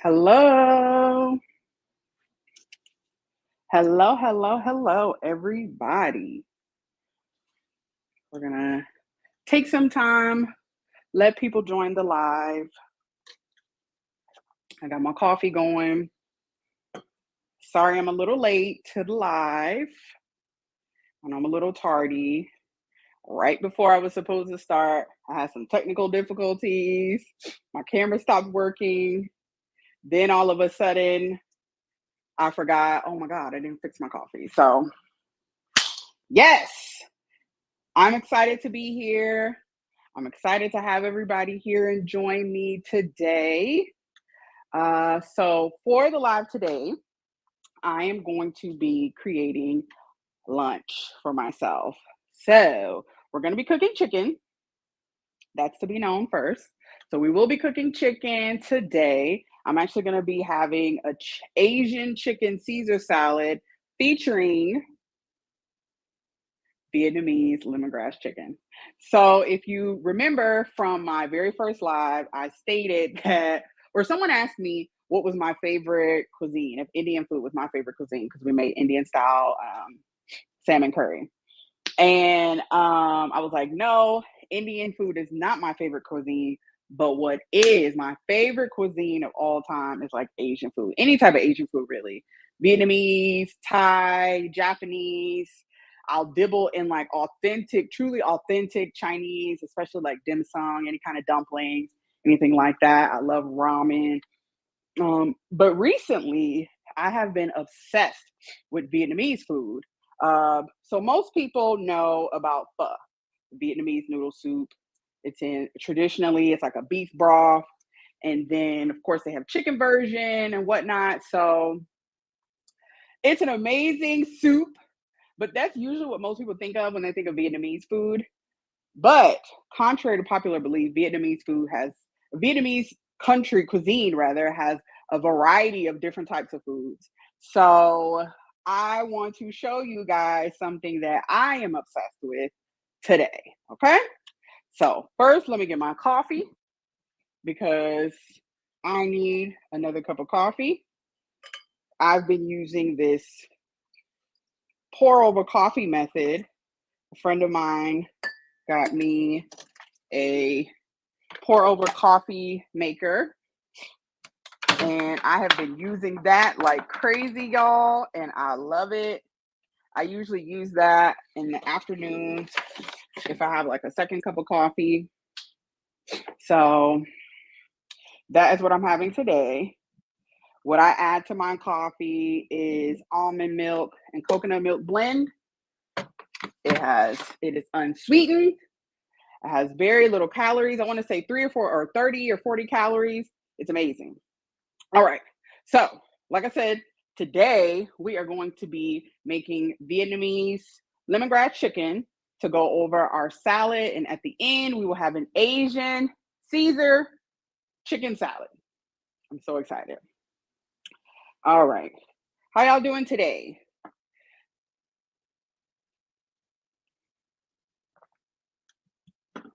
Hello. Hello, hello, hello, everybody. We're going to take some time, let people join the live. I got my coffee going. Sorry, I'm a little late to the live, and I'm a little tardy. Right before I was supposed to start, I had some technical difficulties. My camera stopped working. Then all of a sudden, I forgot, oh my God, I didn't fix my coffee. So, yes, I'm excited to be here. I'm excited to have everybody here and join me today. So for the live today, I am going to be creating lunch for myself. So we're going to be cooking chicken. That's to be known first. So we will be cooking chicken today. I'm actually going to be having a Asian chicken Caesar salad featuring Vietnamese lemongrass chicken. So if you remember from my very first live, I stated that, or someone asked me what was my favorite cuisine, if Indian food was my favorite cuisine, because we made Indian style salmon curry. And I was like, no, Indian food is not my favorite cuisine. But what is my favorite cuisine of all time is like Asian food, any type of Asian food, really. Vietnamese, Thai, Japanese. I'll dibble in like authentic, truly authentic Chinese, especially like dim sum, any kind of dumplings, anything like that. I love ramen. But recently, I have been obsessed with Vietnamese food. So most people know about pho, Vietnamese noodle soup. It's like a beef broth, and then of course they have chicken version and whatnot. So it's an amazing soup, but that's usually what most people think of when they think of Vietnamese food. But contrary to popular belief, Vietnamese country cuisine rather has a variety of different types of foods. So I want to show you guys something that I am obsessed with today. Okay. So first, let me get my coffee because I need another cup of coffee. I've been using this pour over coffee method. A friend of mine got me a pour over coffee maker, and I have been using that like crazy, y'all, and I love it. I usually use that in the afternoons if I have like a second cup of coffee. So that is what I'm having today. What I add to my coffee is almond milk and coconut milk blend. It is unsweetened. It has very little calories. I want to say 3 or 4 or 30 or 40 calories. It's amazing. All right. So, like I said, today we are going to be making Vietnamese lemongrass chicken to go over our salad. And at the end, we will have an Asian Caesar chicken salad. I'm so excited. All right. How y'all doing today?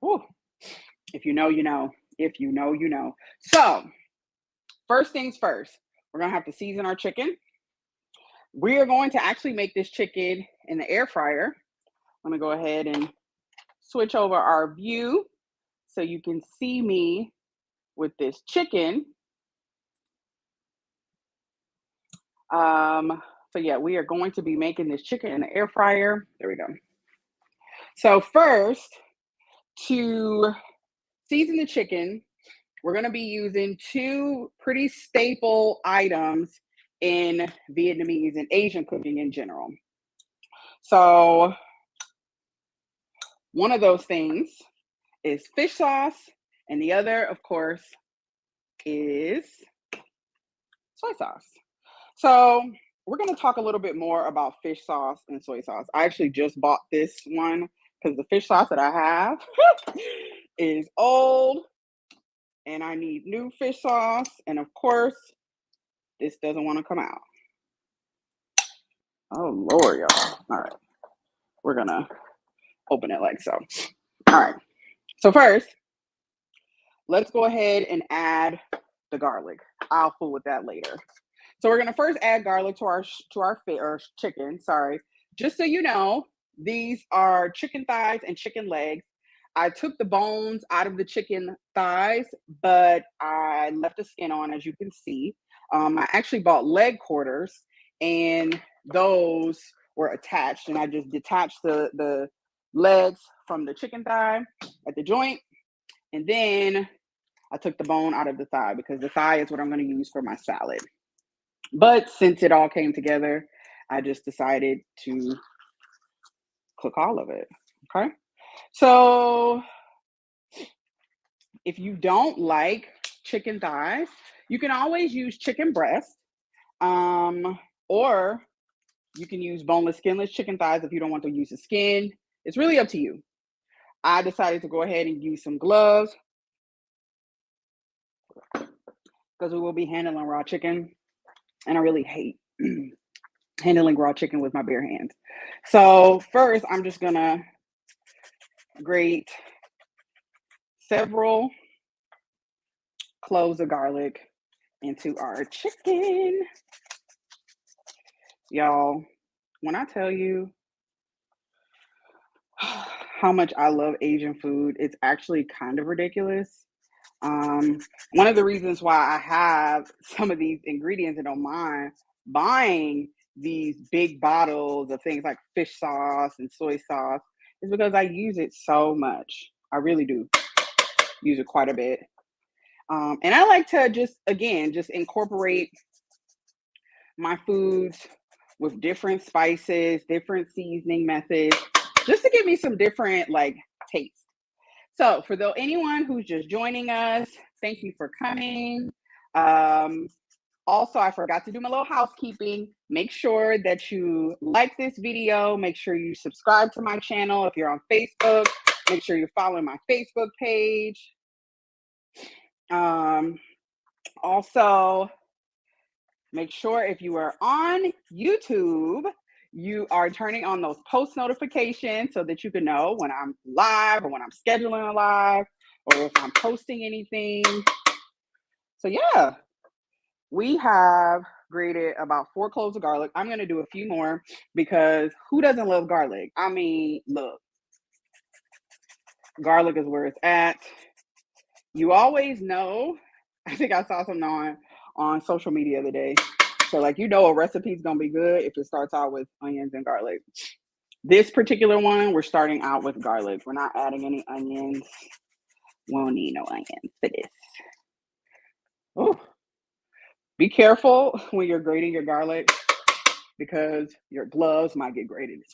Ooh, if you know, you know. If you know, you know. So, first things first, we're going to have to season our chicken. We are going to actually make this chicken in the air fryer. Let me go ahead and switch over our view so you can see me with this chicken. So yeah, we are going to be making this chicken in the air fryer. There we go. So first, to season the chicken, we're going to be using two pretty staple items in Vietnamese and Asian cooking in general. So one of those things is fish sauce, and the other, of course, is soy sauce. So we're going to talk a little bit more about fish sauce and soy sauce. I actually just bought this one because the fish sauce that I have is old and I need new fish sauce. And of course, this doesn't want to come out. Oh, Lord, y'all. All right. We're going to open it like so. All right. So first, let's go ahead and add the garlic. I'll fool with that later. So we're gonna first add garlic to our chicken. Sorry, just so you know, these are chicken thighs and chicken legs. I took the bones out of the chicken thighs, but I left the skin on, as you can see. I actually bought leg quarters, and those were attached, and I just detached the legs from the chicken thigh at the joint, and then I took the bone out of the thigh because the thigh is what I'm going to use for my salad. But since it all came together, I just decided to cook all of it. Okay. So if you don't like chicken thighs, you can always use chicken breast, or you can use boneless, skinless chicken thighs if you don't want to use the skin. It's really up to you. I decided to go ahead and use some gloves because we will be handling raw chicken, and I really hate handling raw chicken with my bare hands. So first, I'm just gonna grate several cloves of garlic into our chicken. Y'all, when I tell you how much I love Asian food, it's actually kind of ridiculous. One of the reasons why I have some of these ingredients and don't mind buying these big bottles of things like fish sauce and soy sauce is because I use it so much. I really do use it quite a bit. And I like to just incorporate my foods with different spices, different seasoning methods, just to give me some different like taste. So for anyone who's just joining us, thank you for coming. Also, I forgot to do my little housekeeping. Make sure that you like this video. Make sure you subscribe to my channel. If you're on Facebook, make sure you're following my Facebook page. Also, make sure if you are on YouTube, you are turning on those post notifications so that you can know when I'm live or when I'm scheduling a live or if I'm posting anything. So yeah, we have grated about 4 cloves of garlic. I'm going to do a few more because who doesn't love garlic? I mean, look, garlic is where it's at. You always know. I think I saw something on social media the other day. So like, you know, a recipe is going to be good if it starts out with onions and garlic. This particular one, we're starting out with garlic. We're not adding any onions. We don't need no onions for this. Oh, be careful when you're grating your garlic because your gloves might get grated as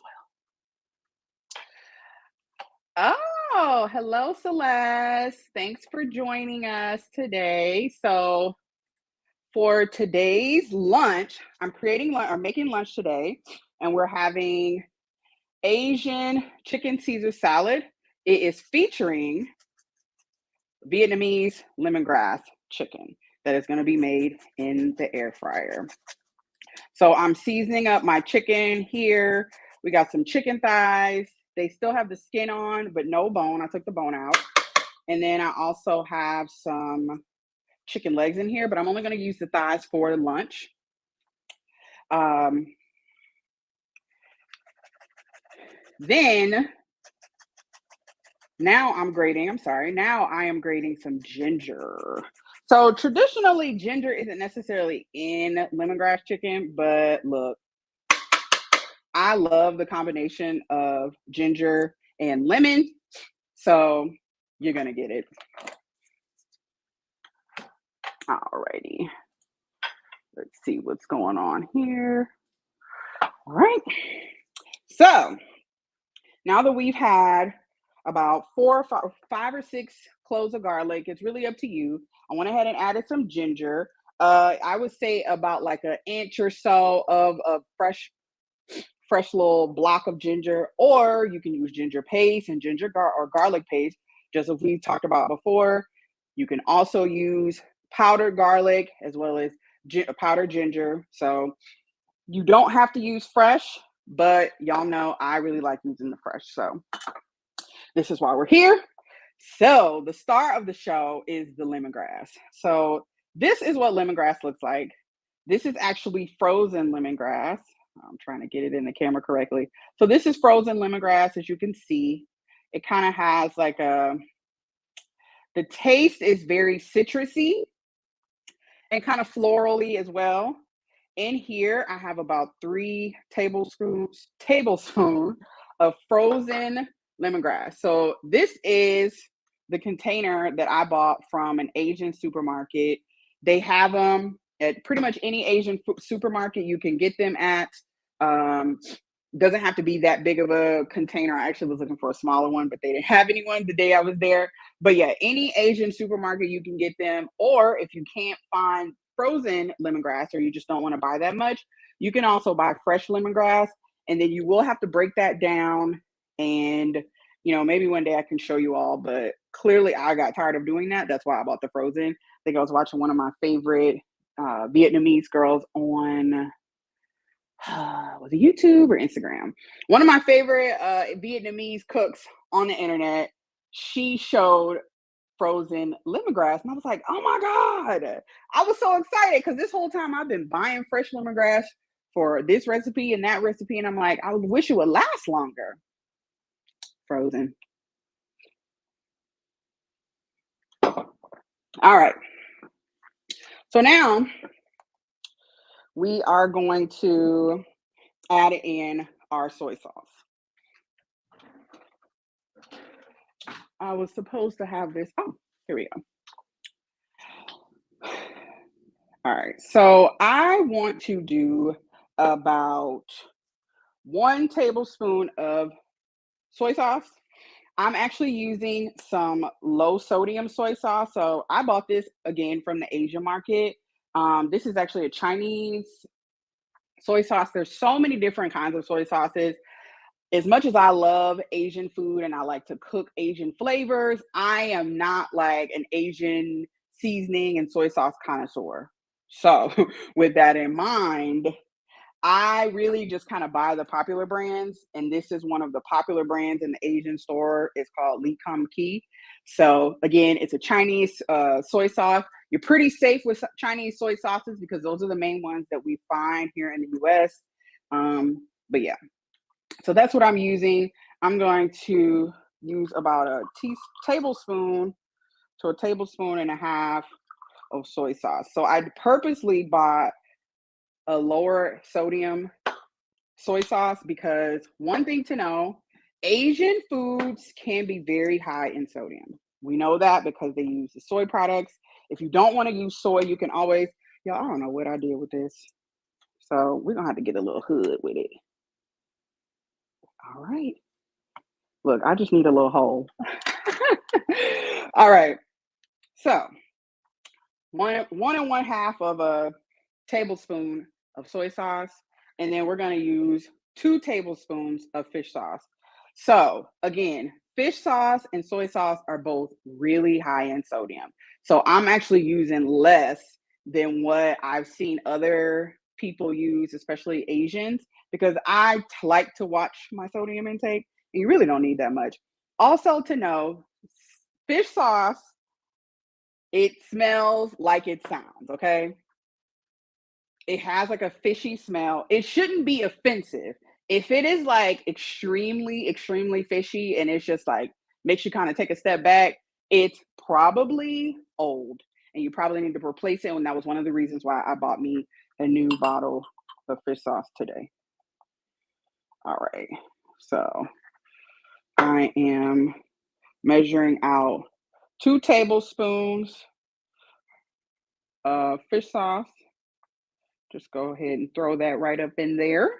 well. Oh, hello, Celeste. Thanks for joining us today. So for today's lunch, I'm making lunch today, and we're having Asian chicken Caesar salad. It is featuring Vietnamese lemongrass chicken that is going to be made in the air fryer. So I'm seasoning up my chicken here. We got some chicken thighs. They still have the skin on, but no bone. I took the bone out. And then I also have some chicken legs in here, but I'm only going to use the thighs for lunch. Then now I am grating some ginger. So traditionally, ginger isn't necessarily in lemongrass chicken, but look, I love the combination of ginger and lemon. So you're going to get it. Alrighty. Let's see what's going on here. All right. So now that we've had about 5 or 6 cloves of garlic, it's really up to you. I went ahead and added some ginger. I would say about like an inch or so of a fresh little block of ginger, or you can use ginger paste and or garlic paste, just as we talked about before. You can also use powdered garlic as well as powdered ginger. So you don't have to use fresh, but y'all know I really like using the fresh. So this is why we're here. So the star of the show is the lemongrass. So this is what lemongrass looks like. This is actually frozen lemongrass. I'm trying to get it in the camera correctly. So this is frozen lemongrass, as you can see. It kind of has like the taste is very citrusy and kind of florally as well. In here, I have about 3 tablespoons of frozen lemongrass. So this is the container that I bought from an Asian supermarket. They have them at pretty much any Asian supermarket you can get them at. Um, doesn't have to be that big of a container. I actually was looking for a smaller one, but they didn't have anyone the day I was there. But yeah, any Asian supermarket you can get them, or if you can't find frozen lemongrass or you just don't want to buy that much, you can also buy fresh lemongrass, and then you will have to break that down. And maybe one day I can show you all, but clearly I got tired of doing that. That's why I bought the frozen. I think I was watching one of my favorite Vietnamese girls on was it YouTube or Instagram? One of my favorite Vietnamese cooks on the internet. She showed frozen lemongrass, and I was like, "Oh my god!" I was so excited because this whole time I've been buying fresh lemongrass for this recipe and that recipe, and I'm like, I wish it would last longer. Frozen. All right. So now we are going to add in our soy sauce. I was supposed to have this. Oh, here we go. All right. So I want to do about 1 tablespoon of soy sauce. I'm actually using some low sodium soy sauce. So I bought this again from the Asia market. This is actually a Chinese soy sauce. There's so many different kinds of soy sauces. As much as I love Asian food and I like to cook Asian flavors, I am not like an Asian seasoning and soy sauce connoisseur. So, with that in mind, I really just kind of buy the popular brands, and this is one of the popular brands in the Asian store. It's called Lee Kum Kee. So again, it's a Chinese soy sauce. You're pretty safe with Chinese soy sauces because those are the main ones that we find here in the U.S. But yeah, so that's what I'm using. I'm going to use about a tablespoon to a tablespoon and a half of soy sauce. So I purposely bought a lower sodium soy sauce because one thing to know, Asian foods can be very high in sodium. We know that because they use the soy products. If you don't want to use soy, you can always, I don't know what I did with this. So we're gonna have to get a little hood with it. All right. Look, I just need a little hole. All right. So one and one half of a tablespoon of soy sauce, and then we're going to use 2 tablespoons of fish sauce. So again, fish sauce and soy sauce are both really high in sodium. So I'm actually using less than what I've seen other people use, especially Asians, because I like to watch my sodium intake, and you really don't need that much. Also to know, fish sauce, it smells like it sounds, okay? It has like a fishy smell. It shouldn't be offensive. If it is like extremely, extremely fishy and it's just like makes you kind of take a step back, it's probably old and you probably need to replace it. And that was one of the reasons why I bought me a new bottle of fish sauce today. All right. So I am measuring out 2 tablespoons of fish sauce. Just go ahead and throw that right up in there.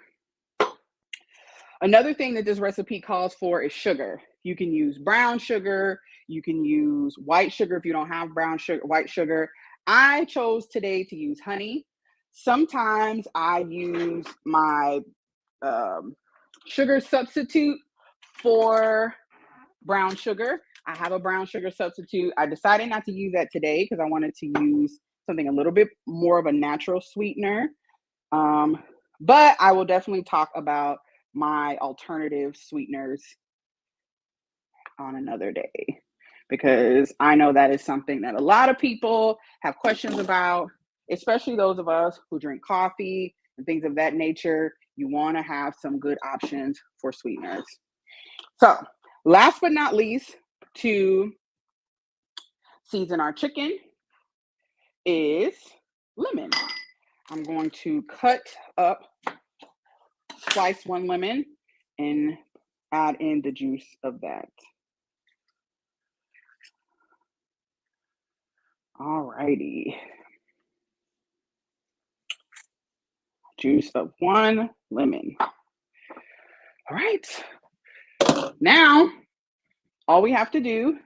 Another thing that this recipe calls for is sugar. You can use brown sugar. You can use white sugar if you don't have brown sugar, white sugar. I chose today to use honey. Sometimes I use my sugar substitute for brown sugar. I have a brown sugar substitute. I decided not to use that today because I wanted to use something a little bit more of a natural sweetener. But I will definitely talk about my alternative sweeteners on another day. because I know that is something that a lot of people have questions about, especially those of us who drink coffee and things of that nature. You want to have some good options for sweeteners. So, last but not least, to season our chicken is lemon. I'm going to slice one lemon and add in the juice of that. Alrighty. Juice of one lemon. All right. Now, all we have to do,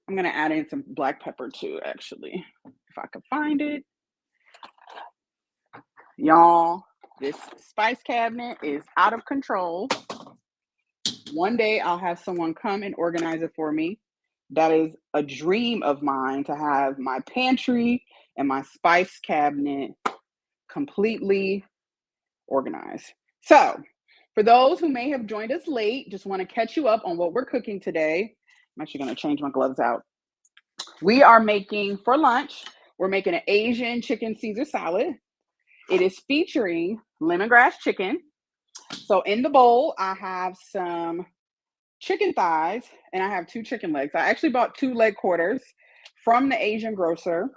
I'm going to add in some black pepper too, actually, if I can find it. Y'all, this spice cabinet is out of control. One day I'll have someone come and organize it for me. That is a dream of mine, to have my pantry and my spice cabinet completely organized. So, for those who may have joined us late, just want to catch you up on what we're cooking today. I'm actually going to change my gloves out. We are making, for lunch, we're making an Asian chicken Caesar salad. It is featuring lemongrass chicken. So in the bowl, I have some chicken thighs and I have 2 chicken legs. I actually bought 2 leg quarters from the Asian grocer.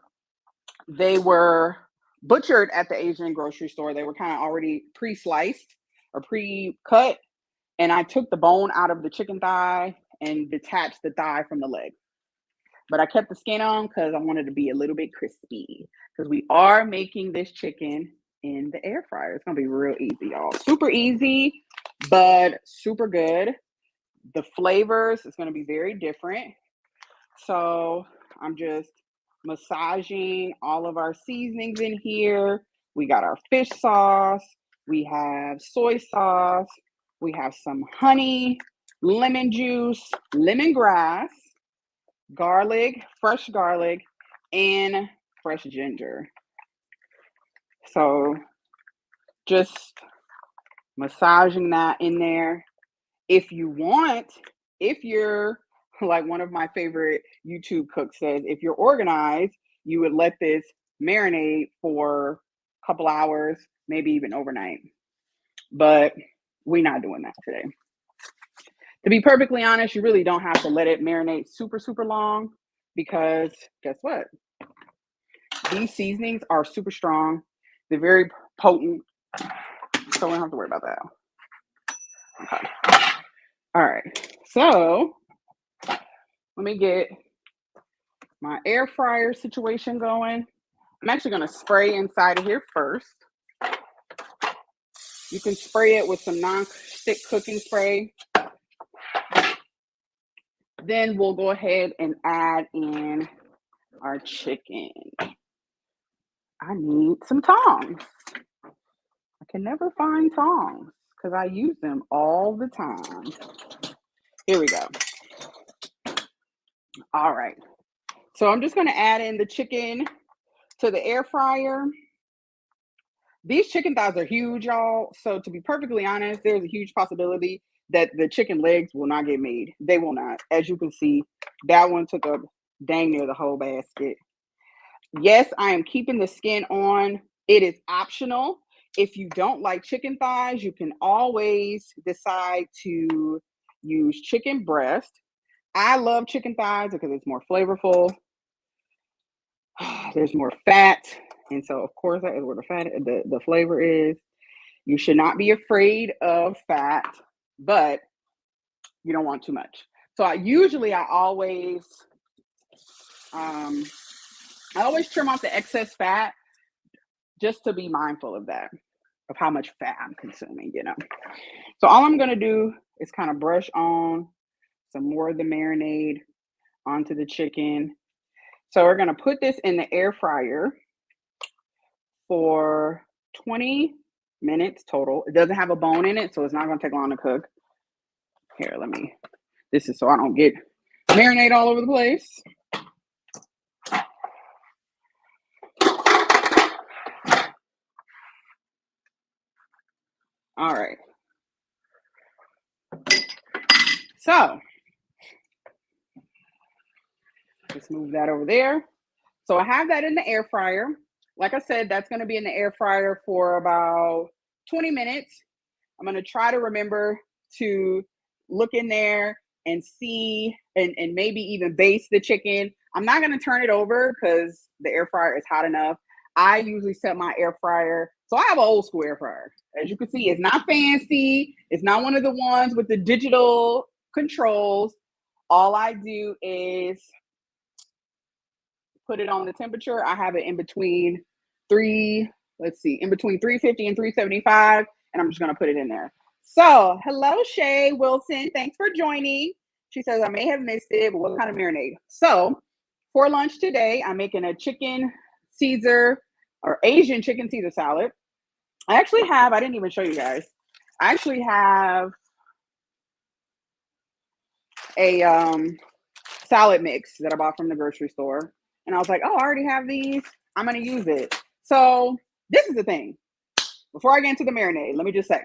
They were butchered at the Asian grocery store. They were kind of already pre-sliced or pre-cut. And I took the bone out of the chicken thigh and detached the thigh from the leg. But I kept the skin on because I wanted to be a little bit crispy, because we are making this chicken in the air fryer. It's going to be real easy, y'all. Super easy, but super good. The flavors is going to be very different. So I'm just massaging all of our seasonings in here. We got our fish sauce. We have soy sauce. We have some honey, lemon juice, lemongrass, garlic, fresh garlic, and fresh ginger. So just massaging that in there. If you want, if you're like one of my favorite YouTube cooks says, if you're organized, you would let this marinate for a couple hours, maybe even overnight. But we're not doing that today. To be perfectly honest, you really don't have to let it marinate super, super long, because guess what? These seasonings are super strong. They're very potent, so we don't have to worry about that. Okay. All right. So let me get my air fryer situation going. I'm actually going to spray inside of here first. You can spray it with some non-stick cooking spray. Then we'll go ahead and add in our chicken. I need some tongs. I can never find tongs because I use them all the time. Here we go. All right. So I'm just going to add in the chicken to the air fryer. These chicken thighs are huge, y'all. So to be perfectly honest, there's a huge possibility that the chicken legs will not get made. They will not. As you can see, that one took up dang near the whole basket. Yes, I am keeping the skin on. It is optional. If you don't like chicken thighs, you can always decide to use chicken breast. I love chicken thighs because it's more flavorful. There's more fat. And so, of course, that is where the flavor is. You should not be afraid of fat, but you don't want too much. So I always trim off the excess fat, just to be mindful of that, of how much fat I'm consuming, you know. So all I'm going to do is kind of brush on some more of the marinade onto the chicken. So we're going to put this in the air fryer for 20 minutes total. It doesn't have a bone in it, so it's not going to take long to cook. Here, this is so I don't get marinade all over the place. All right. So Just move that over there. So I have that in the air fryer. Like I said, that's going to be in the air fryer for about 20 minutes. I'm going to try to remember to look in there and see and maybe even baste the chicken. I'm not going to turn it over because the air fryer is hot enough. I usually set my air fryer. So I have an old school air fryer. As you can see, it's not fancy. It's not one of the ones with the digital controls. All I do is put it on the temperature. I have it in between in between 350 and 375, and I'm just going to put it in there. So, hello, Shay Wilson. Thanks for joining. She says, I may have missed it, but what kind of marinade? So, for lunch today, I'm making a chicken Caesar or Asian chicken Caesar salad. I didn't even show you guys. I actually have a salad mix that I bought from the grocery store. And I was like, oh, I already have these. I'm going to use it. So this is the thing. Before I get into the marinade, let me just say,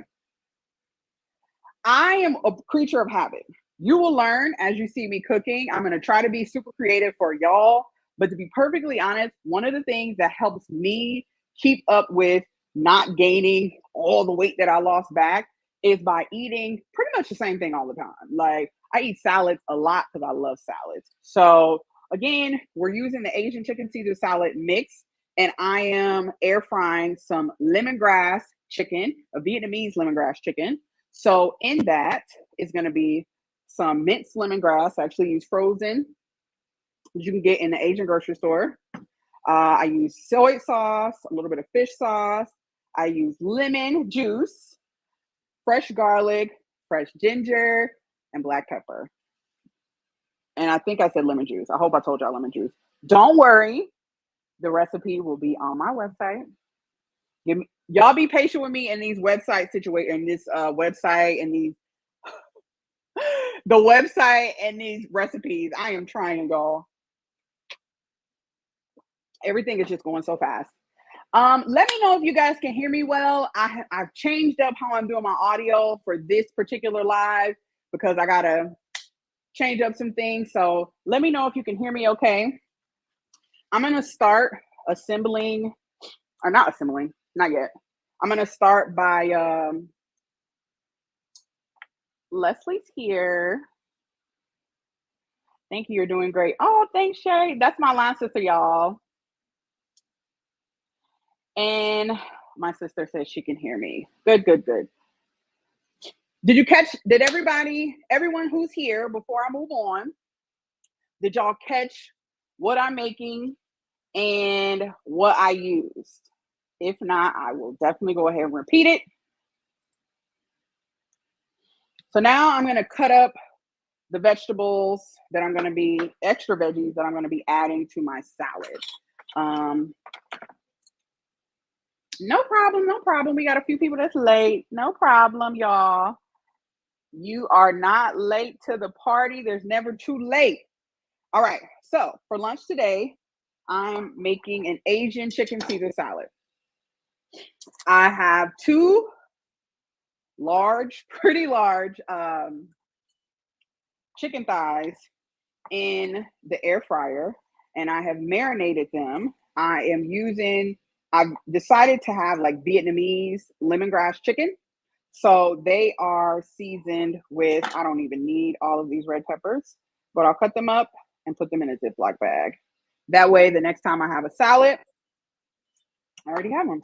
I am a creature of habit. You will learn as you see me cooking. I'm going to try to be super creative for y'all. But to be perfectly honest, one of the things that helps me keep up with not gaining all the weight that I lost back is by eating pretty much the same thing all the time. Like I eat salads a lot because I love salads. So again, we're using the Asian chicken Caesar salad mix, and I am air frying some lemongrass chicken, a Vietnamese lemongrass chicken. So in that is going to be some minced lemongrass. I actually use frozen, which you can get in the Asian grocery store. I use soy sauce, a little bit of fish sauce. I use lemon juice, fresh garlic, fresh ginger, and black pepper. And I think I said lemon juice. I hope I told y'all lemon juice. Don't worry. The recipe will be on my website. Y'all be patient with me in these website situations, the website and these recipes. I am trying, y'all. Everything is just going so fast. Let me know if you guys can hear me well. I've changed up how I'm doing my audio for this particular live because I gotta change up some things. So let me know if you can hear me okay. I'm gonna start assembling, or not assembling, not yet. I'm gonna start by Leslie's here. Thank you, you're doing great. Oh, thanks, Shay. That's my line sister, y'all. And my sister says she can hear me. Good, good, good. Did everyone who's here, before I move on, did y'all catch what I'm making and what I used? If not, I will definitely go ahead and repeat it. So now I'm going to cut up the vegetables that I'm going to be, extra veggies that I'm going to be adding to my salad. No problem, no problem. We got a few people that's late. No problem, y'all. You are not late to the party. There's never too late. All right, so for lunch today, I'm making an Asian chicken Caesar salad. I have two pretty large chicken thighs in the air fryer, and I have marinated them. I've decided to have like Vietnamese lemongrass chicken. So they are seasoned with, I don't even need all of these red peppers, but I'll cut them up and put them in a Ziploc bag. That way, the next time I have a salad, I already have them.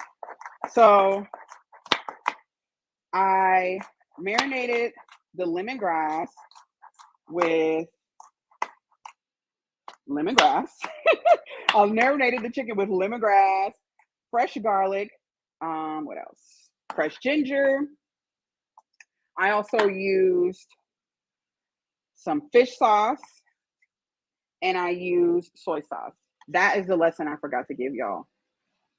So I marinated the lemongrass with lemongrass. I've marinated the chicken with lemongrass, fresh garlic, what else? Fresh ginger. I also used some fish sauce, and I used soy sauce. That is the lesson I forgot to give y'all.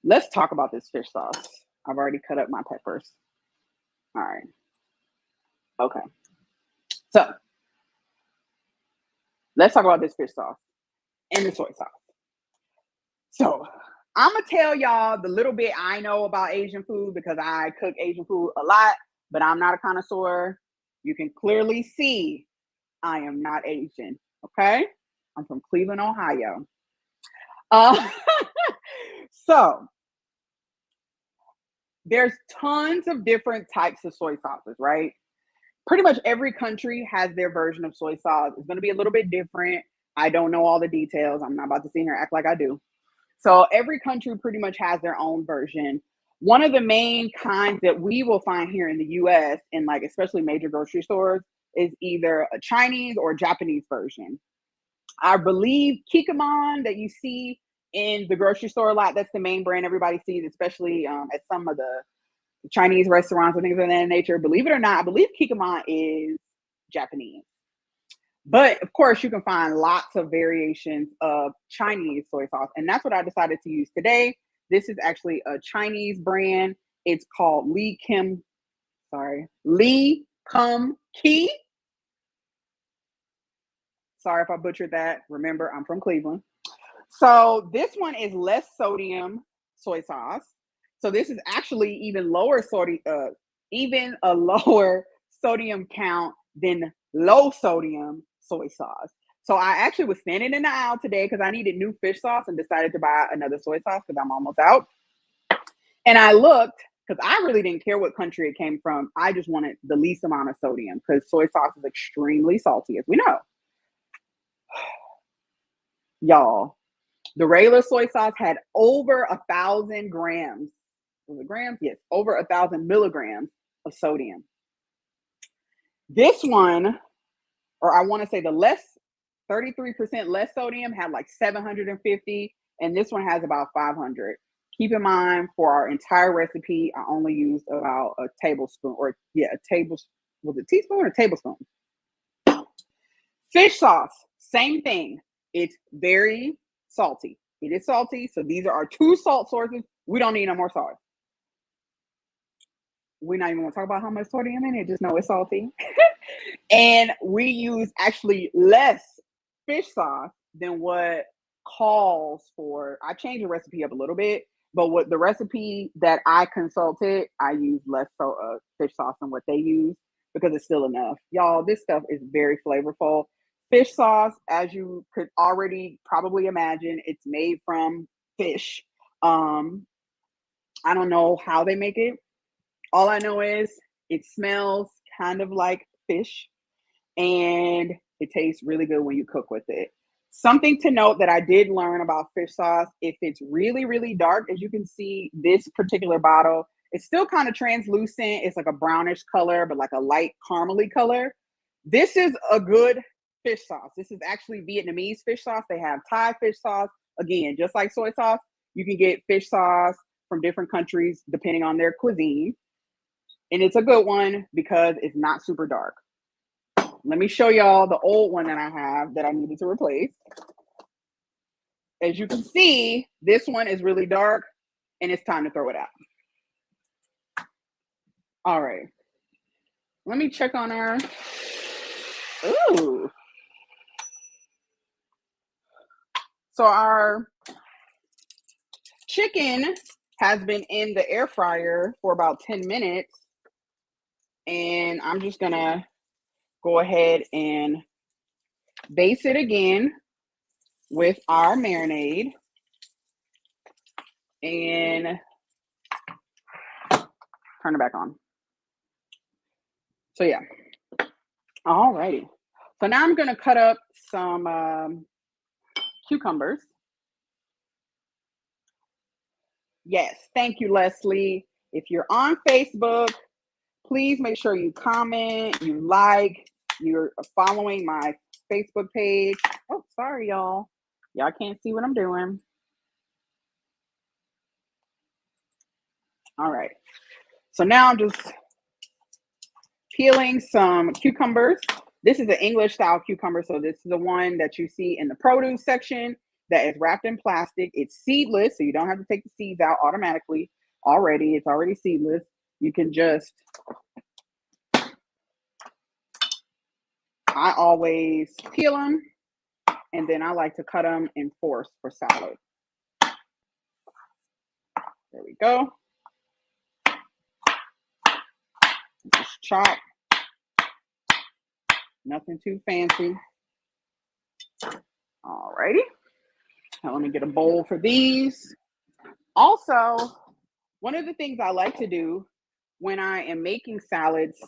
Let's talk about this fish sauce. I've already cut up my peppers. All right. Okay. So let's talk about this fish sauce and the soy sauce. So I'm going to tell y'all the little bit I know about Asian food because I cook Asian food a lot, but I'm not a connoisseur. You can clearly see I am not Asian. Okay. I'm from Cleveland, Ohio. Uh, so there's tons of different types of soy sauces, right? Pretty much every country has their version of soy sauce. It's going to be a little bit different. I don't know all the details. I'm not about to sit here and act like I do. So every country pretty much has their own version. One of the main kinds that we will find here in the US and like especially major grocery stores is either a Chinese or a Japanese version. I believe Kikkoman that you see in the grocery store a lot, that's the main brand everybody sees, especially at some of the Chinese restaurants and things of that nature. Believe it or not, I believe Kikkoman is Japanese. But of course, you can find lots of variations of Chinese soy sauce. And that's what I decided to use today. This is actually a Chinese brand. It's called Lee Kum Ki. Sorry if I butchered that. Remember, I'm from Cleveland. So this one is less sodium soy sauce. So this is actually even a lower sodium count than low sodium soy sauce. So I actually was standing in the aisle today because I needed new fish sauce and decided to buy another soy sauce because I'm almost out. And I looked because I really didn't care what country it came from. I just wanted the least amount of sodium because soy sauce is extremely salty, as we know. Y'all, the regular soy sauce had over 1,000 grams. Was it grams? Yes, over 1,000 milligrams of sodium. This one, or I want to say the 33% less sodium had like 750, and this one has about 500. Keep in mind, for our entire recipe, I only used about a tablespoon, was it teaspoon or tablespoon? Fish sauce, same thing. It's very salty. It is salty, so these are our two salt sources. We don't need no more salt. We're not even going to talk about how much sodium in it. Just know it's salty. And we use actually less fish sauce than what calls for. I changed the recipe up a little bit, but what the recipe that I consulted, I use less fish sauce than what they use because it's still enough. Y'all, this stuff is very flavorful. Fish sauce, as you could already probably imagine, it's made from fish. I don't know how they make it. All I know is it smells kind of like fish and it tastes really good when you cook with it. Something to note that I did learn about fish sauce, if it's really, really dark, as you can see, this particular bottle, it's still kind of translucent. It's like a brownish color, but like a light caramely color. This is a good fish sauce. This is actually Vietnamese fish sauce. They have Thai fish sauce. Again, just like soy sauce, you can get fish sauce from different countries depending on their cuisine. And it's a good one because it's not super dark. Let me show y'all the old one that I have that I needed to replace. As you can see, this one is really dark and it's time to throw it out. All right. Let me check on our, ooh. So our chicken has been in the air fryer for about 10 minutes. And I'm just gonna go ahead and baste it again with our marinade and turn it back on. So yeah, all righty. So now I'm gonna cut up some cucumbers. Yes, thank you, Leslie. If you're on Facebook, please make sure you comment, you like, you're following my Facebook page. Oh, sorry, y'all. Y'all can't see what I'm doing. All right. So now I'm just peeling some cucumbers. This is an English style cucumber. So this is the one that you see in the produce section that is wrapped in plastic. It's seedless, so you don't have to take the seeds out automatically already. It's already seedless. You can just, I always peel them and then I like to cut them in fourths for salad. There we go. Just chop. Nothing too fancy. Alrighty. Now let me get a bowl for these. Also, one of the things I like to do when I am making salads,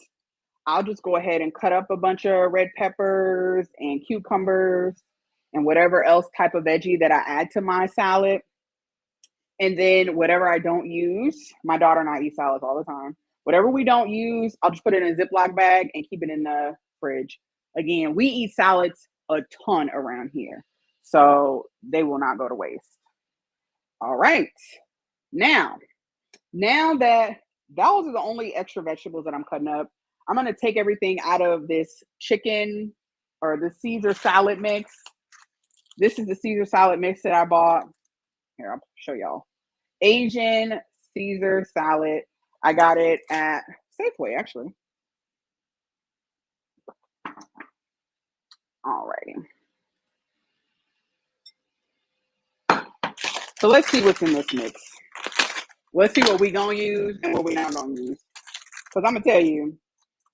I'll just go ahead and cut up a bunch of red peppers and cucumbers and whatever else type of veggie that I add to my salad. And then whatever I don't use, my daughter and I eat salads all the time. Whatever we don't use, I'll just put it in a Ziploc bag and keep it in the fridge. Again, we eat salads a ton around here, so they will not go to waste. All right. Now, now that those are the only extra vegetables that I'm cutting up, I'm going to take everything out of this chicken or the Caesar salad mix. This is the Caesar salad mix that I bought. Here, I'll show y'all. Asian Caesar salad. I got it at Safeway, actually. Alrighty. So let's see what's in this mix. Let's see what we gonna use and what we not gonna use. Because I'm gonna tell you,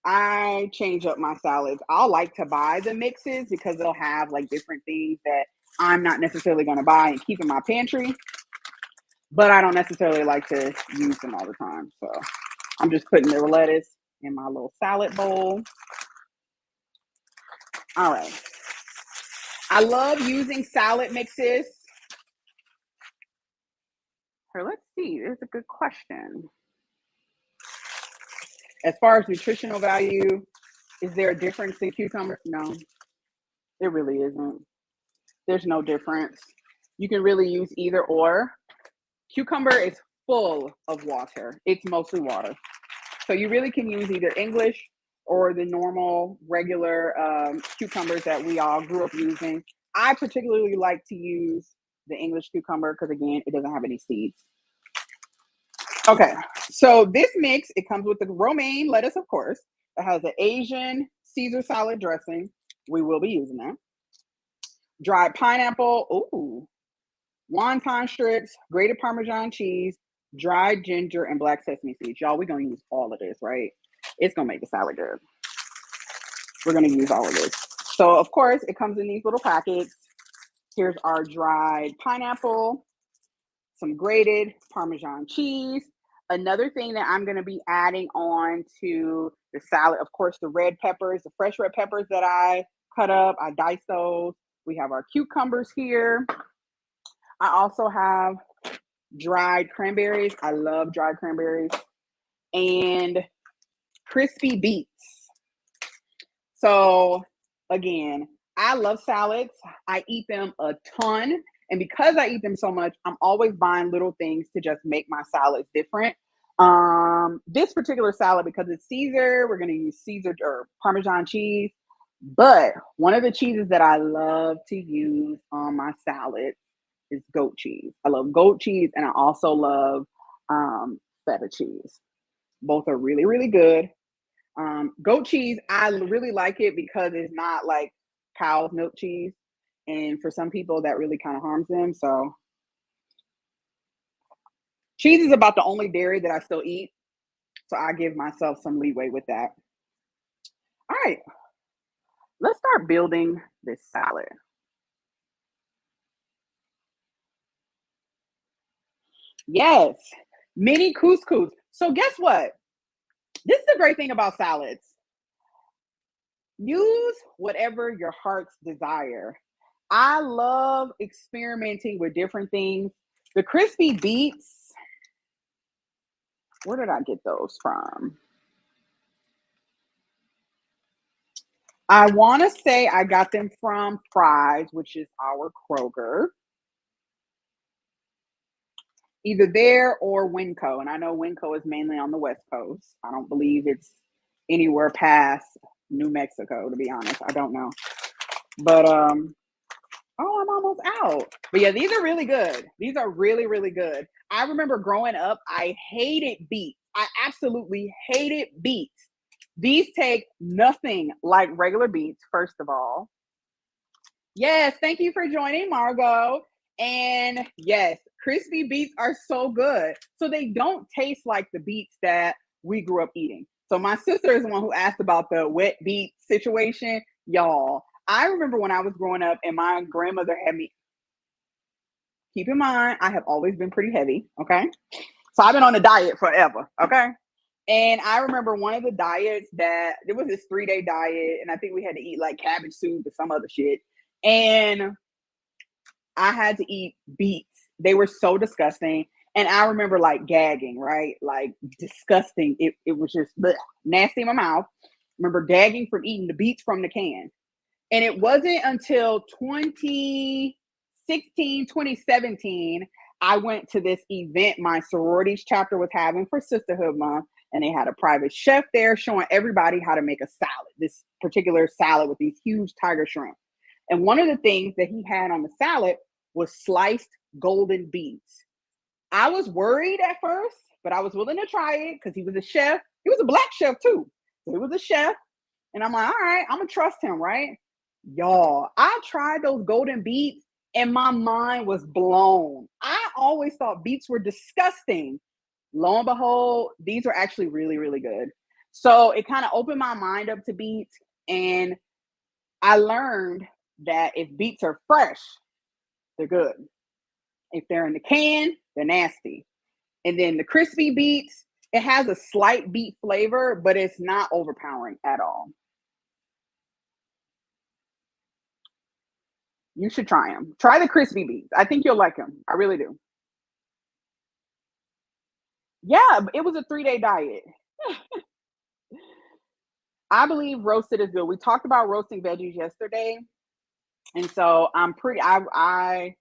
I change up my salads. I'll like to buy the mixes because they'll have like different things that I'm not necessarily gonna buy and keep in my pantry. But I don't necessarily like to use them all the time. So I'm just putting the lettuce in my little salad bowl. All right. I love using salad mixes. Here, let's see. It's a good question. As far as nutritional value, is there a difference in cucumbers? No, it really isn't. There's no difference. You can really use either or. Cucumber is full of water. It's mostly water. So you really can use either English or the normal, regular cucumbers that we all grew up using. I particularly like to use the English cucumber because, again, it doesn't have any seeds. Okay, so this mix, it comes with the romaine lettuce, of course. It has the Asian Caesar salad dressing. We will be using that. Dried pineapple, ooh, wonton strips, grated Parmesan cheese, dried ginger, and black sesame seeds. Y'all, we're going to use all of this, right? It's going to make the salad good. We're going to use all of this. So, of course, it comes in these little packets. Here's our dried pineapple, some grated Parmesan cheese. Another thing that I'm going to be adding on to the salad, of course, the red peppers, the fresh red peppers that I cut up. I diced those. We have our cucumbers here. I also have dried cranberries. I love dried cranberries. And crispy beets. So, again, I love salads. I eat them a ton. And because I eat them so much, I'm always buying little things to just make my salads different. This particular salad, because it's Caesar, we're going to use Caesar or Parmesan cheese. But one of the cheeses that I love to use on my salad is goat cheese. I love goat cheese, and I also love feta cheese. Both are really, really good. Goat cheese, I really like it because it's not like cow's milk cheese. And for some people, that really kind of harms them. So cheese is about the only dairy that I still eat. So I give myself some leeway with that. All right, let's start building this salad. Yes, mini couscous. So guess what? This is the great thing about salads. Use whatever your heart's desire. I love experimenting with different things. The crispy beets, where did I get those from? I want to say I got them from Fry's, which is our Kroger. Either there or Winco. And I know Winco is mainly on the West Coast. I don't believe it's anywhere past New Mexico, to be honest. I don't know. But oh, I'm almost out. But yeah, these are really good. These are really, really good. I remember growing up, I hated beets. I absolutely hated beets. These take nothing like regular beets, first of all. Yes, thank you for joining, Margot. And yes, crispy beets are so good. So they don't taste like the beets that we grew up eating. So my sister is the one who asked about the wet beet situation. Y'all, I remember when I was growing up and my grandmother had me, keep in mind, I have always been pretty heavy. Okay. So I've been on a diet forever. Okay. And I remember one of the diets that there was this 3-day diet, and I think we had to eat like cabbage soup or some other shit. And I had to eat beets. They were so disgusting. And I remember like gagging, right? Like disgusting. It was just bleh, nasty in my mouth. Remember gagging from eating the beets from the can. And it wasn't until 2016, 2017, I went to this event my sororities chapter was having for Sisterhood Month. And they had a private chef there showing everybody how to make a salad, this particular salad with these huge tiger shrimp. And one of the things that he had on the salad was sliced golden beets. I was worried at first, but I was willing to try it because he was a chef. He was a black chef too. So he was a chef. And I'm like, all right, I'm going to trust him, right? Y'all, I tried those golden beets and my mind was blown. I always thought beets were disgusting. Lo and behold, these are actually really, really good. So it kind of opened my mind up to beets. And I learned that if beets are fresh, they're good. If they're in the can, they're nasty. And then the crispy beets, it has a slight beet flavor, but it's not overpowering at all. You should try them. Try the crispy beets. I think you'll like them. I really do. Yeah, it was a 3-day diet. I believe roasted is good. We talked about roasting veggies yesterday. And so I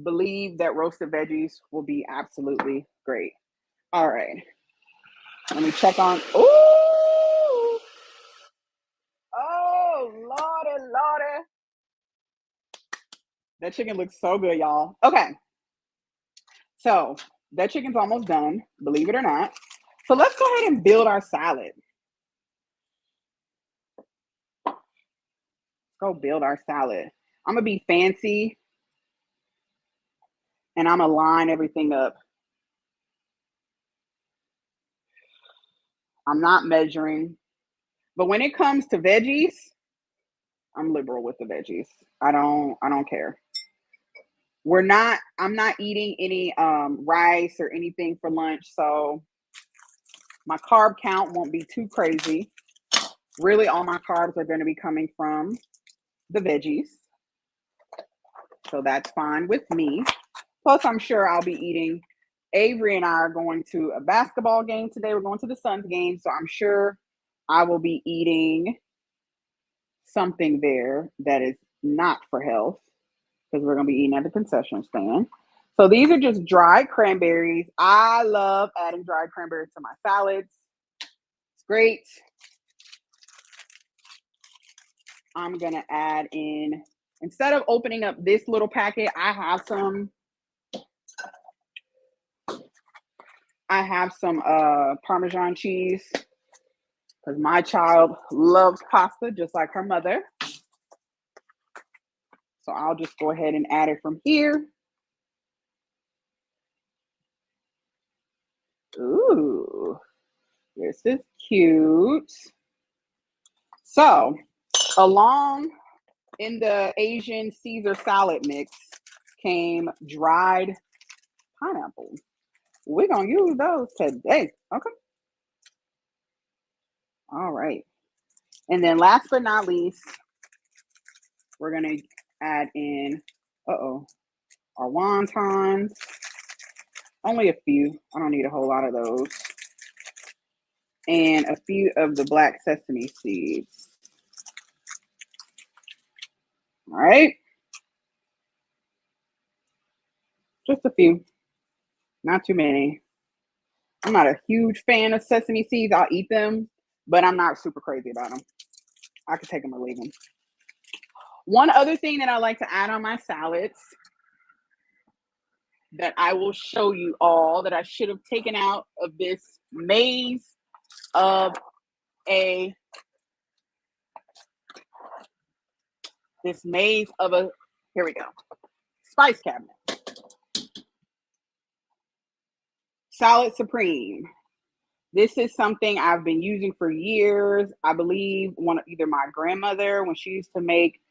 believe that roasted veggies will be absolutely great. All right. Let me check on. Ooh. Oh, Lordy, Lordy. That chicken looks so good, y'all. Okay. So that chicken's almost done, believe it or not. So let's go ahead and build our salad. Go build our salad. I'm going to be fancy and I'm going to line everything up. I'm not measuring. But when it comes to veggies, I'm liberal with the veggies. I don't care. I'm not eating any rice or anything for lunch, so my carb count won't be too crazy. Really, all my carbs are going to be coming from the veggies. So that's fine with me. Plus, I'm sure I'll be eating. Avery and I are going to a basketball game today. We're going to the Suns game, so I'm sure I will be eating something there that is not for health because we're going to be eating at the concession stand. So these are just dried cranberries. I love adding dried cranberries to my salads. It's great. I'm going to add in, instead of opening up this little packet, I have some Parmesan cheese because my child loves pasta just like her mother. So I'll just go ahead and add it from here. Ooh, this is cute. So along in the Asian Caesar salad mix came dried pineapple. We're going to use those today. Okay. All right. And then last but not least, we're going to add in, our wontons. Only a few. I don't need a whole lot of those. And a few of the black sesame seeds. All right. Just a few. Not too many. I'm not a huge fan of sesame seeds. I'll eat them, but I'm not super crazy about them. I could take them or leave them. One other thing that I like to add on my salads that I will show you all that I should have taken out of this maze of a here we go, spice cabinet. Salad Supreme. This is something I've been using for years. I believe either my grandmother, when she used to make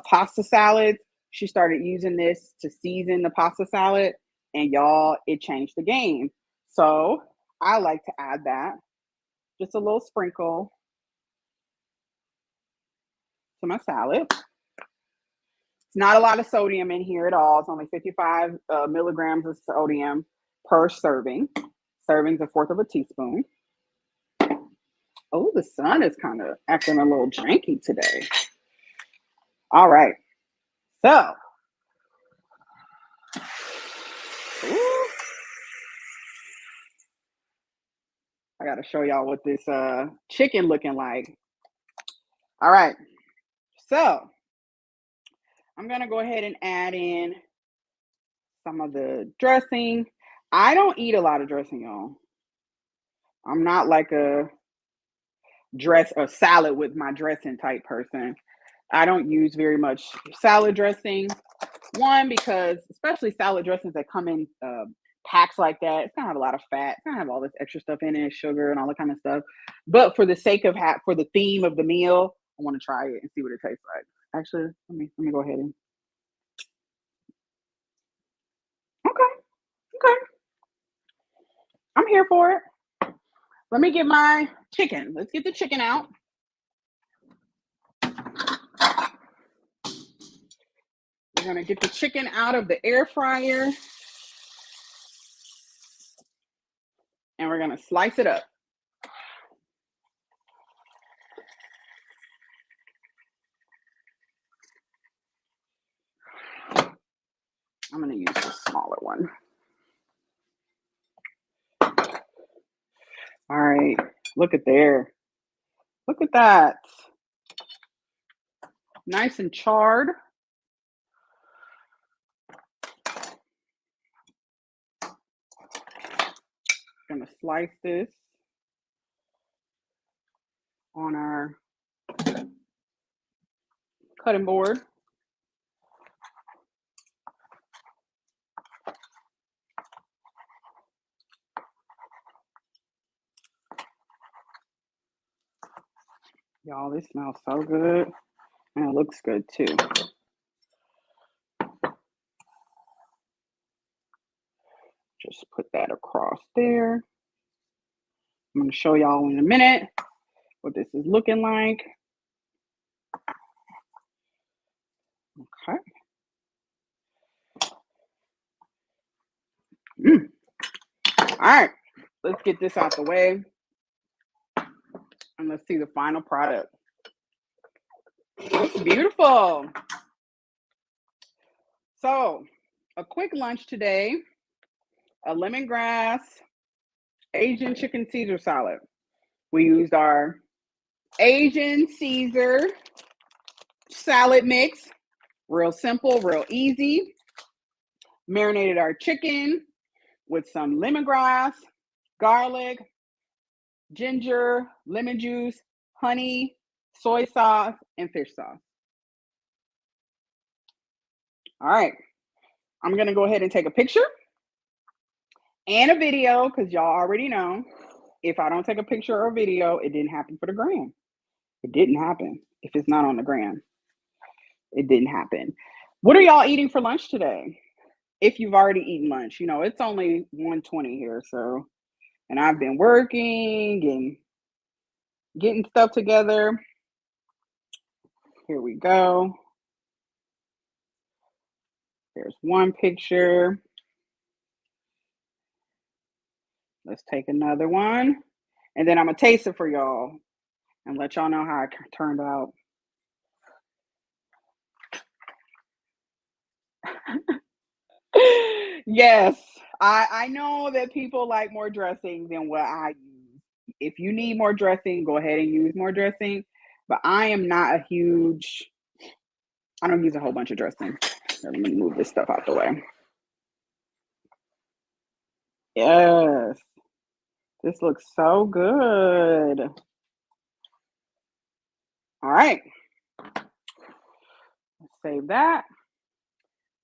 pasta salads. She started using this to season the pasta salad, and y'all, it changed the game. So I like to add that, just a little sprinkle to my salad. It's not a lot of sodium in here at all. It's only 55 milligrams of sodium per serving. Serving's a fourth of a teaspoon. Oh, the sun is kind of acting a little janky today. All right. So, ooh, I got to show y'all what this chicken looking like. All right. So, I'm going to go ahead and add in some of the dressing. I don't eat a lot of dressing, y'all. I'm not like a salad with my dressing type person. I don't use very much salad dressing. One, because especially salad dressings that come in packs like that, it's gonna have a lot of fat. It's gonna have all this extra stuff in it, sugar and all that kind of stuff. But for the sake of for the theme of the meal, I want to try it and see what it tastes like. Actually, let me go ahead and okay. I'm here for it. Let me get my chicken. Let's get the chicken out. We're gonna get the chicken out of the air fryer. And we're gonna slice it up. I'm gonna use the smaller one. All right, look at there. Look at that. Nice and charred. Gonna slice this on our cutting board. Y'all, this smells so good. And it looks good too. Just put that across there. I'm gonna show y'all in a minute what this is looking like. Okay. All right, let's get this out the way. And let's see the final product. It's beautiful. So, a quick lunch today, a lemongrass Asian chicken Caesar salad. We used our Asian Caesar salad mix. Real simple, real easy. Marinated our chicken with some lemongrass, garlic, ginger, lemon juice, honey, soy sauce, and fish sauce. All right. I'm going to go ahead and take a picture and a video because y'all already know if I don't take a picture or a video, it didn't happen for the gram. It didn't happen. If it's not on the gram, it didn't happen. What are y'all eating for lunch today? If you've already eaten lunch, you know, it's only 1:20 here. So, and I've been working and getting stuff together. Here we go. There's one picture. Let's take another one. And then I'm going to taste it for y'all and let y'all know how it turned out. Yes, I know that people like more dressing than what I use. If you need more dressing, go ahead and use more dressing. But I am not a huge, I don't use a whole bunch of dressing. Let me move this stuff out the way. Yes, this looks so good. All right, let's save that.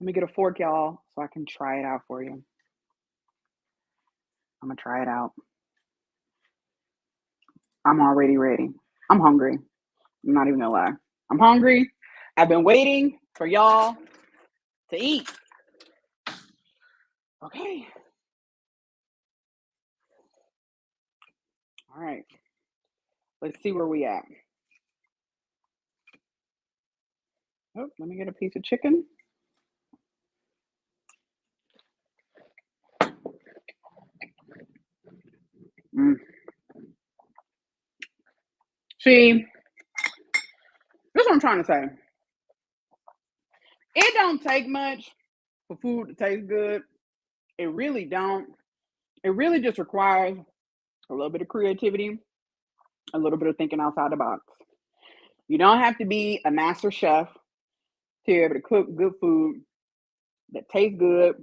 Let me get a fork, y'all, so I can try it out for you. I'm gonna try it out. I'm already ready. I'm hungry. I'm not even gonna lie. I'm hungry. I've been waiting for y'all to eat. Okay. All right. Let's see where we at. Oh, let me get a piece of chicken. Mm. See, this is what I'm trying to say. It don't take much for food to taste good. It really don't. It really just requires a little bit of creativity, a little bit of thinking outside the box. You don't have to be a master chef to be able to cook good food that tastes good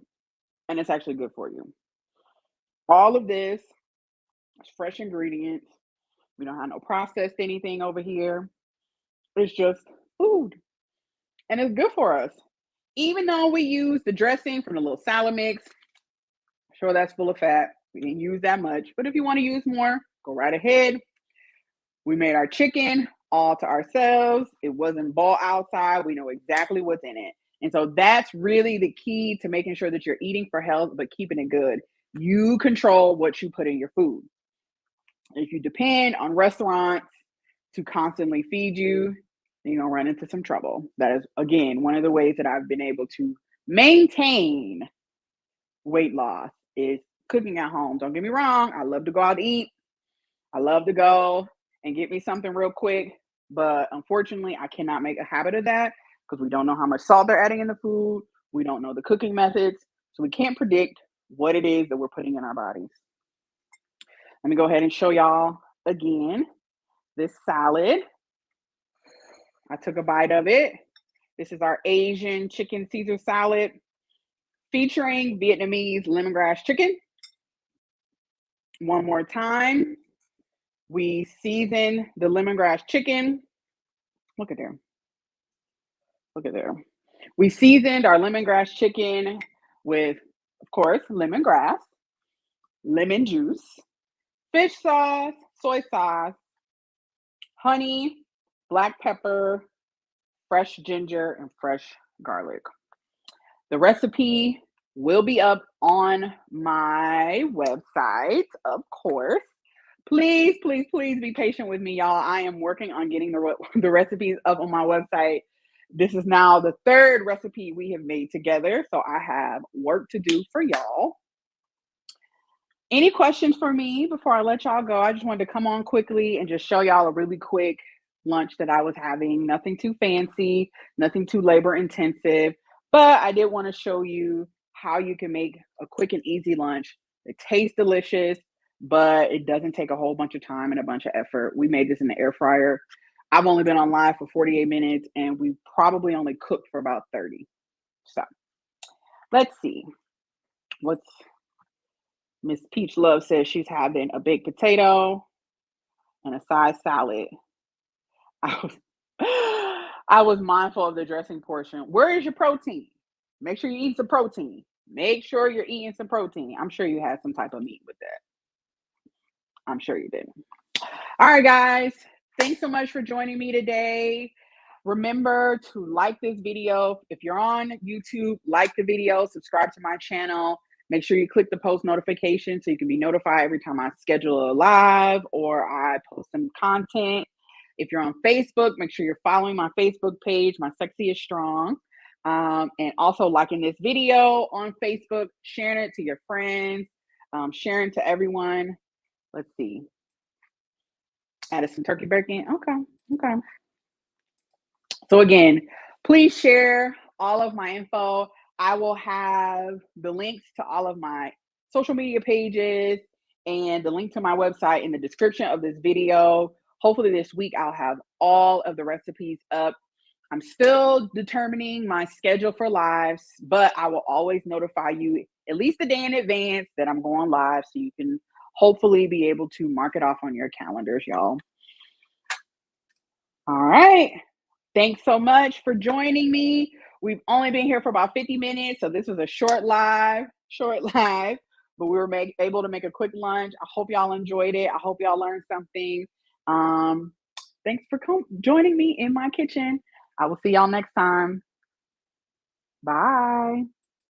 and it's actually good for you. All of this is fresh ingredients. We don't have no processed anything over here. It's just food and it's good for us. Even though we use the dressing from the little salad mix, sure that's full of fat. We didn't use that much, but if you want to use more, go right ahead. We made our chicken all to ourselves. It wasn't bought outside. We know exactly what's in it. And so that's really the key to making sure that you're eating for health, but keeping it good. You control what you put in your food. If you depend on restaurants to constantly feed you, then you're going to run into some trouble. That is, again, one of the ways that I've been able to maintain weight loss is cooking at home. Don't get me wrong. I love to go out to eat. I love to go and get me something real quick. But unfortunately, I cannot make a habit of that because we don't know how much salt they're adding in the food. We don't know the cooking methods. So we can't predict what it is that we're putting in our bodies. Let me go ahead and show y'all again this salad. I took a bite of it. This is our Asian chicken Caesar salad featuring Vietnamese lemongrass chicken. One more time. We season the lemongrass chicken. Look at there. Look at there. We seasoned our lemongrass chicken with, of course, lemongrass, lemon juice, fish sauce, soy sauce, honey, black pepper, fresh ginger, and fresh garlic. The recipe will be up on my website, of course. Please, please, please be patient with me, y'all. I am working on getting the recipes up on my website. This is now the third recipe we have made together, so I have work to do for y'all. Any questions for me before I let y'all go? I just wanted to come on quickly and just show y'all a really quick lunch that I was having. Nothing too fancy, nothing too labor intensive, but I did want to show you how you can make a quick and easy lunch. It tastes delicious, but it doesn't take a whole bunch of time and a bunch of effort. We made this in the air fryer. I've only been on live for 48 minutes and we probably only cooked for about 30. So let's see. What's Miss Peach Love says she's having a baked potato and a side salad. I was, I was mindful of the dressing portion. Where is your protein? Make sure you eat some protein. Make sure you're eating some protein. I'm sure you had some type of meat with that. I'm sure you did. All right, guys. Thanks so much for joining me today. Remember to like this video. If you're on YouTube, like the video, subscribe to my channel. Make sure you click the post notification so you can be notified every time I schedule a live or I post some content. If you're on Facebook, make sure you're following my Facebook page, My Sexy is Strong. And also liking this video on Facebook, sharing it to your friends, sharing to everyone. Let's see. Added some turkey bacon. Okay. So again, please share all of my info. I will have the links to all of my social media pages and the link to my website in the description of this video. Hopefully this week I'll have all of the recipes up. I'm still determining my schedule for lives, but I will always notify you at least a day in advance that I'm going live so you can hopefully be able to mark it off on your calendars, y'all. All right. Thanks so much for joining me. We've only been here for about 50 minutes, so this was a short live, but we were able to make a quick lunch. I hope y'all enjoyed it. I hope y'all learned something. Thanks for joining me in my kitchen. I will see y'all next time. Bye.